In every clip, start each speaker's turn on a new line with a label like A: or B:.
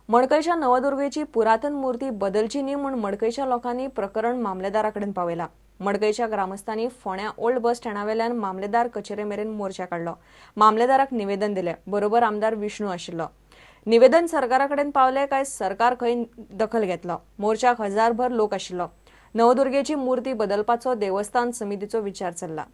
A: मडकईच्या नवदुर्गेची पुरातन मूर्ती बदलची न्ही म्हूण मडकईच्या लोकांनी प्रकरण मामलेदाराकडेन पावयला। मडकईच्या ग्रामस्थांनी फोण्या ओल्ड बस स्टँडावेल्यान मामलेदार कचेरे मेरेन मोर्चा काढलो। मामलेदाराक निवेदन दिले, बरोबर आमदार विष्णू आशिल्लो। निवेदन सरकाराकडेन पावले काय सरकार खंय दखल घेतलो। मोर्चाक हजारभर लोक आशिल्लो। नवदुर्गेची मूर्ती बदलपाचो देवस्थान समितीचो विचार चल्ला।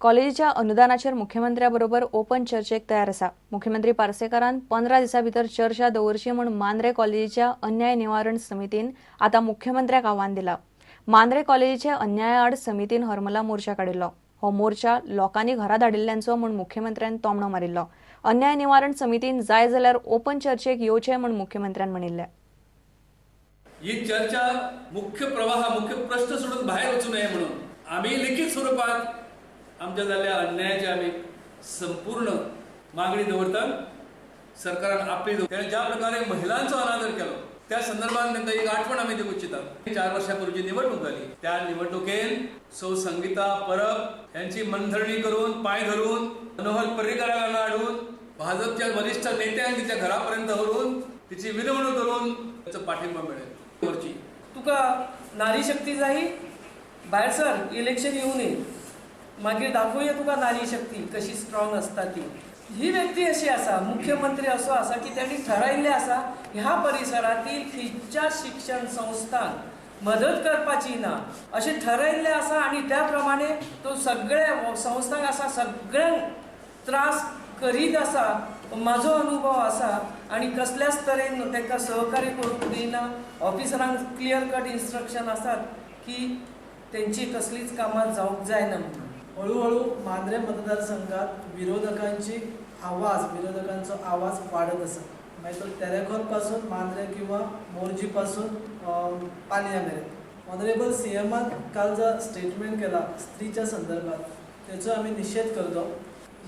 A: कॉलेजीच्या अनुदानाचेर मुख्यमंत्र्याबरोबर ओपन चर्चेक तयार आसा। मुख्यमंत्री पार्सेकारान 15 दिसां भितर चर्चा दवरची म्हूण मांद्रे कॉलेजीच्या अन्याय निवारण समितीन आतां मुख्यमंत्र्याक आव्हान दिलां। मांद्रे कॉलेजीचे अन्याया आड समितीन हरमला मोर्चा काडिल्लो। हो मोर्चा लोकांनी घरा धाडिल्ल्यांचो म्हूण मुख्यमंत्र्यान तोमणो मारिल्लो। अन्याय निवारण समितीन जाय जाल्यार ओपन चर्चेक येवचें म्हूण मुख्यमंत्र्यान म्हणिल्लें।
B: ही चर्चा मुख्य प्रश्न सोडून भायर वचू नये म्हणून आम्ही लिखित स्वरूपात आमच्या जाल्ल्या अन्यायाची आम्ही संपूर्ण मागणी दवरतात। सरकारान आपली ज्या प्रकारे महिलांचा अनादर केलो त्या संदर्भात तांकां एक आठवण आम्ही दिवंक इच्छितात। 4 वर्षांपूर्वी निवडणूक जाली, त्या निवडणुकेन सौ संगीता परब यांची मनधरणी करून पाय धरून मनोहर पर्रीकारांना हाडून भाजपच्या वरिष्ठ नेत्यांक तिच्या घरापर्यंत व्हरून तिची विनवणूक करून त्याचा पाठिंबा मिळेल।
C: तुका नारी शक्ती जाई, भायर सर इलेक्शन येऊ नये, मागीर दाखोवया तुका नारी शक्ती कशी स्ट्रॉंग असता ती। ही व्यक्ती अशी आसा, मुख्यमंत्री असो आसा की त्यांनी ठरयिल्लें आसा ह्या परिसरातील खंयच्या शिक्षण संस्थांक मदत करपाची ना अशें ठरयिल्लें आसा आनी त्या प्रमाणे तो सगळ्या संस्थांक आसा सगळ्यांक त्रास करीत आसा। माझो अनुभव आसा आणि कसल्याच तरेन तांकां सहकार्य करूंक दिना। ऑफिसरांक क्लियर कट इन्स्ट्रक्शन आसात की त्यांची कसलीच कामां जावंक जायना म्हणून।
D: हळूहळू मांद्रे मतदारसंघात विरोधकांचो आवाज वाढत आसा। मागीर तो तेरेखोल पासून मांद्रे किंवा मोर्जी पासून पालया मेरेन। ऑनरेबल सीएमान काल जो स्टेटमेंट केला स्त्रीच्या संदर्भात त्याचो आम्ही निषेध करतो।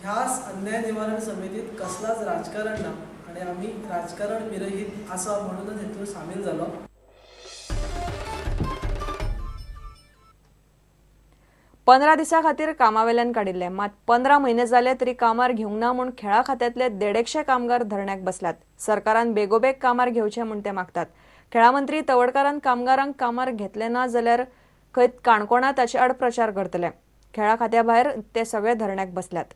D: ह्या अन्याय निवारण समितीत कसलाच राजकारण ना आणि आम्ही राजकारण विरहित आसा म्हणूनच हेतून सामील झालो।
A: 15 दिसां खातीर कामावेल्यान काडिल्ले, मात 15 म्हयने जाले तरी कामार घेवंक ना म्हूण खेळा खात्यांतले 150 कामगार धरण्याक बसल्यात। सरकारान बेगोबेग कामार घेवचे म्हूण ते मागतात। खेळा मंत्री तवडकारान कामगारांक कामार घेतले ना जाल्यार खंय काणकोणां ताचे आड प्रचार करतले। खेळा खात्या भायर ते सगळे धरण्याक बसल्यात।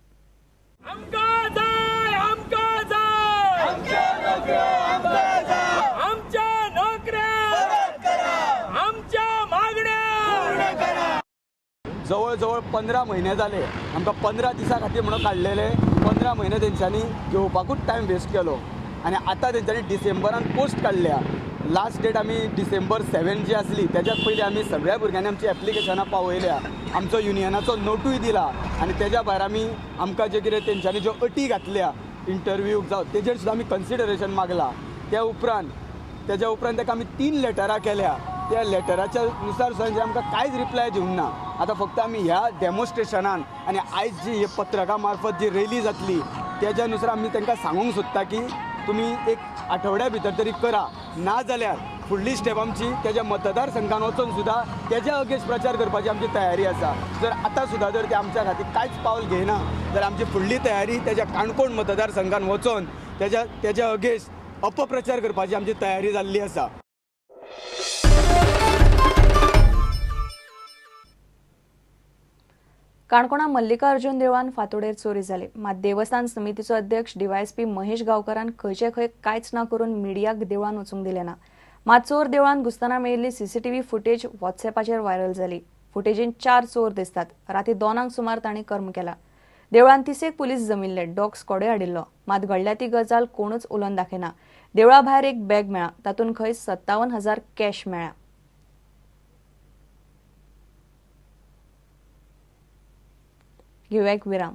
E: जवळ 15 महिने जाले आमकां 15 दिसां खातीर म्हणून काडलेले। 15 महिने तेंच्यांनी घेवपाकूच टायम वेस्ट केलो आनी आतां तेंच्यांनी डिसेंबरान पोस्ट काडल्या। लास्ट डेट आमी डिसेंबर 7 जी आसली तेज्यात पयलीं आमी सगळ्या भुरग्यांनी आमची एप्लिकेशनां पावयल्या, आमचो युनियनाचो नोटूय दिला आनी तेज्या भायर आमकां जे कितें तेंच्यांनी ज्यो अटी घातल्या इंटरव्यूक जावं तेजेर सुद्दां आमी कन्सिडरेशन मागलां। तेज्या उपरांत ताका आमी 3 लेटरां केल्या। त्या लेटराच्या नुसार सुद्दां आमकां कांयच रिप्लाय दिवंक ना। आतां फक्त आमी ह्या डेमॉन्स्ट्रेशनान आनी आयज जी पत्रका मार्फत जी रॅली जातली तेज्या नुसार आमी तांकां सांगूंक सोदता की तुम्ही एक आठवड्या भितर तरी करा, ना जाल्यार फुडली स्टेप आमची तेज्या मतदारसंघान वचून सुद्धा तेज्या अगेन्स्ट प्रचार करपाची आमची तयारी आसा. जर आतां सुद्धा जर ते आमच्या खातीर कांयच पावल घेयना जाल्यार आमची फुडली तयारी तेज्या काणकोण मतदारसंघान वचून तेज्या अगेन्स्ट अपप्रचार करपाची आमची तयारी जाल्ली आसा.
A: काणकोणा मल्लिकार्जुन देवळान फांतोडेर चोरी जाली. मात देवस्थान समितीचो अध्यक्ष डीवायएसपी महेश गांवकारान खंय कांयच ना करून मिडियाक देवळान वचूंक दिलें ना. मात चोर देवळान घुसतना मेळिल्ली सीसीटीव्ही फुटेज व्हॉट्सएपाचेर व्हायरल जाली. फुटेजीन 4 चोर दिसतात. राती 2 सुमार तांणी कर्म केला. देवळान 30 पुलीस जमिल्ले, डॉग स्क्वॉडय हाडिल्लो. मात घडल्या ती गजाल कोणूच उलोवन दाखयना. देवळा भायर एक बॅग मेळ्ळा, तातूंत खंय 57,000 कॅश मेळ्ळा. घेऊया एक विराम.